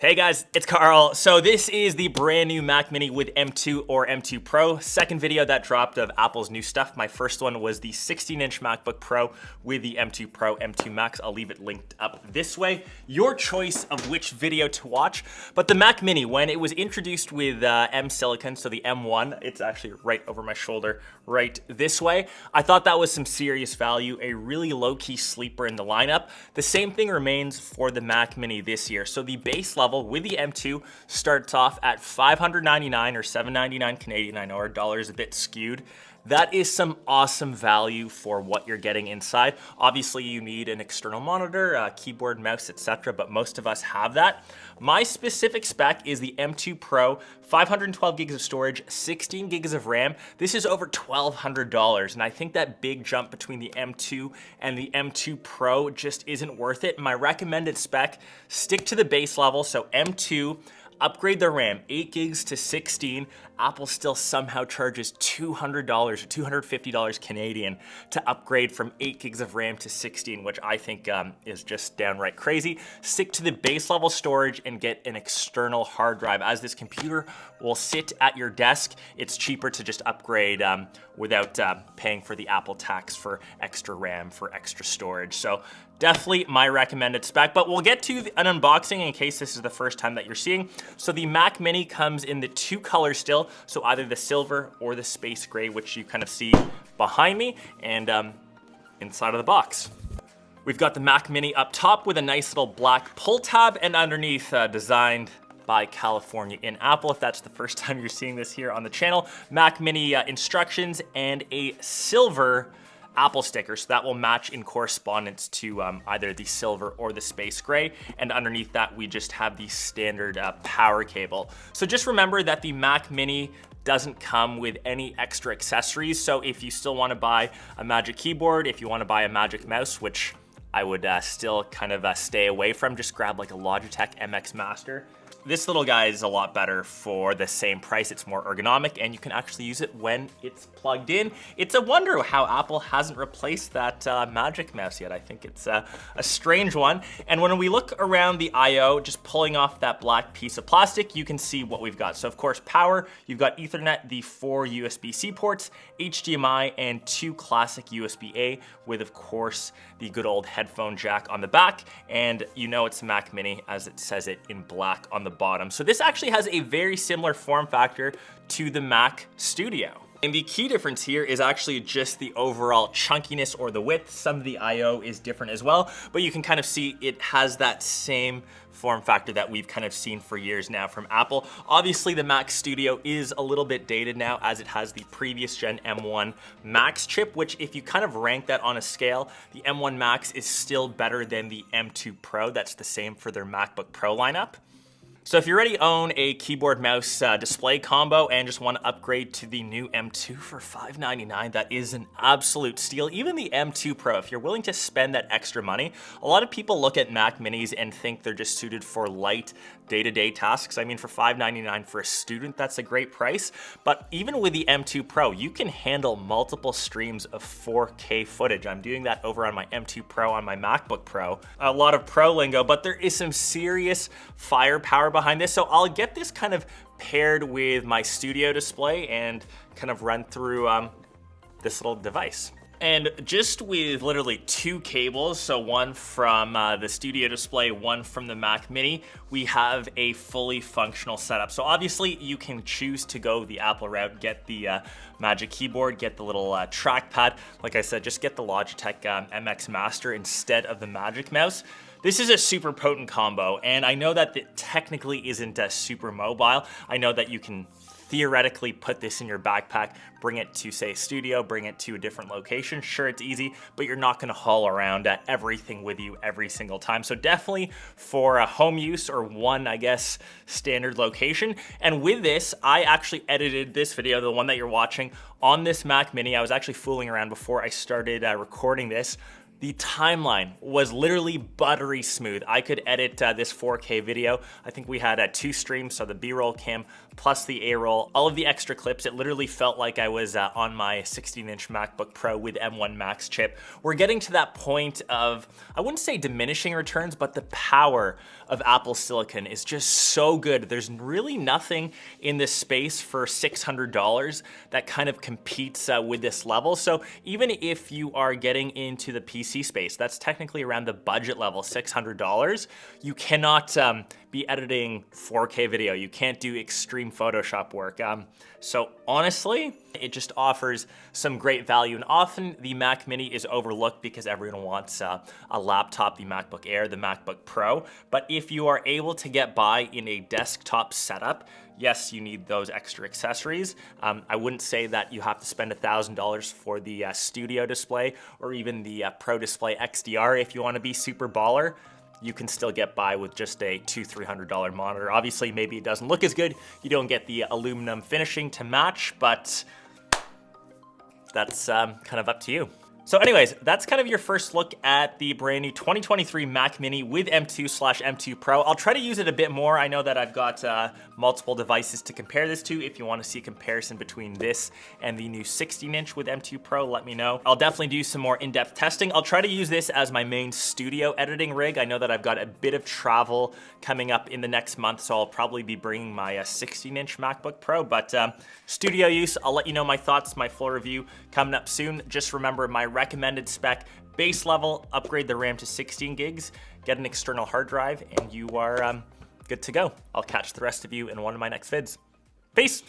Hey guys, it's Carl. So this is the brand new Mac Mini with M2 or M2 Pro. Second video that dropped of Apple's new stuff. My first one was the 16-inch MacBook Pro with the M2 Pro, M2 Max. I'll leave it linked up this way. Your choice of which video to watch. But the Mac Mini, when it was introduced with M Silicon, so the M1, it's actually right over my shoulder, right this way. I thought that was some serious value, a really low-key sleeper in the lineup. The same thing remains for the Mac Mini this year. So the base level with the M2 starts off at $599 or $799 Canadian. I know our dollar is a bit skewed. That is some awesome value for what you're getting inside. Obviously, you need an external monitor, keyboard, mouse, etc., but most of us have that. My specific spec is the M2 Pro, 512 gigs of storage, 16 gigs of RAM. This is over $1,200, and I think that big jump between the M2 and the M2 Pro just isn't worth it. My recommended spec, stick to the base level, so M2, upgrade the RAM, 8 gigs to 16. Apple still somehow charges $200 or $250 Canadian to upgrade from 8 gigs of RAM to 16, which I think is just downright crazy. Stick to the base level storage and get an external hard drive. As this computer will sit at your desk, it's cheaper to just upgrade without paying for the Apple tax for extra RAM, for extra storage. So definitely my recommended spec, but we'll get to an unboxing in case this is the first time that you're seeing. So the Mac Mini comes in the two colors still, so either the silver or the space gray, which you kind of see behind me and inside of the box. We've got the Mac Mini up top with a nice little black pull tab, and underneath designed by California in Apple, if that's the first time you're seeing this here on the channel. Mac Mini instructions and a silver Apple sticker, so that will match in correspondence to either the silver or the space gray. And underneath that, we just have the standard power cable. So just remember that the Mac Mini doesn't come with any extra accessories. So if you still want to buy a Magic Keyboard, if you want to buy a Magic Mouse, which I would still kind of stay away from, just grab like a Logitech MX Master. This little guy is a lot better for the same price. It's more ergonomic and you can actually use it when it's plugged in. It's a wonder how Apple hasn't replaced that Magic Mouse yet. I think it's a strange one. And when we look around the I/O, just pulling off that black piece of plastic, you can see what we've got. So of course, power, you've got Ethernet, the 4 USB-C ports, HDMI, and 2 classic USB-A with, of course, the good old headphone jack on the back. And you know it's Mac Mini as it says it in black on the bottom. So this actually has a very similar form factor to the Mac Studio. And the key difference here is actually just the overall chunkiness or the width. Some of the I/O is different as well, but you can kind of see it has that same form factor that we've kind of seen for years now from Apple. Obviously, the Mac Studio is a little bit dated now as it has the previous gen M1 Max chip, which if you kind of rank that on a scale, the M1 Max is still better than the M2 Pro. That's the same for their MacBook Pro lineup. So if you already own a keyboard mouse display combo and just want to upgrade to the new M2 for $599, that is an absolute steal. Even the M2 Pro, if you're willing to spend that extra money, a lot of people look at Mac Minis and think they're just suited for light day-to-day tasks. I mean, for $599 for a student, that's a great price. But even with the M2 Pro, you can handle multiple streams of 4K footage. I'm doing that over on my M2 Pro on my MacBook Pro. A lot of pro lingo, but there is some serious firepower behind this. So I'll get this kind of paired with my studio display and kind of run through this little device. And just with literally 2 cables, so one from the studio display, one from the Mac Mini, we have a fully functional setup. So obviously you can choose to go the Apple route, get the Magic Keyboard, get the little trackpad. Like I said, just get the Logitech MX Master instead of the Magic Mouse. This is a super potent combo, and I know that it technically isn't super mobile. I know that you can theoretically put this in your backpack, bring it to, say, a studio, bring it to a different location. Sure, it's easy, but you're not gonna haul around everything with you every single time. So definitely for a home use or one, I guess, standard location. And with this, I actually edited this video, the one that you're watching, on this Mac Mini. I was actually fooling around before I started recording this. The timeline was literally buttery smooth. I could edit this 4K video. I think we had 2 streams, so the B-roll cam plus the A-roll, all of the extra clips. It literally felt like I was on my 16-inch MacBook Pro with M1 Max chip. We're getting to that point of, I wouldn't say diminishing returns, but the power of Apple silicon is just so good. There's really nothing in this space for $600 that kind of competes with this level. So even if you are getting into the PC space, that's technically around the budget level, $600, you cannot be editing 4K video. You can't do extreme Photoshop work. So honestly, it just offers some great value. And often the Mac Mini is overlooked because everyone wants a laptop, the MacBook Air, the MacBook Pro. But if you are able to get by in a desktop setup, yes, you need those extra accessories. I wouldn't say that you have to spend $1,000 for the studio display or even the Pro Display XDR if you want to be super baller. You can still get by with just a $200-300 monitor. Obviously, maybe it doesn't look as good. You don't get the aluminum finishing to match, but that's kind of up to you. So anyways, that's kind of your first look at the brand new 2023 Mac Mini with M2/M2 Pro. I'll try to use it a bit more. I know that I've got multiple devices to compare this to. If you want to see a comparison between this and the new 16-inch with M2 Pro, let me know. I'll definitely do some more in-depth testing. I'll try to use this as my main studio editing rig. I know that I've got a bit of travel coming up in the next month, so I'll probably be bringing my 16-inch MacBook Pro, but studio use, I'll let you know my thoughts, my full review coming up soon. Just remember my recommended spec: base level, upgrade the RAM to 16 gigs, get an external hard drive, and you are good to go. I'll catch the rest of you in one of my next vids. Peace.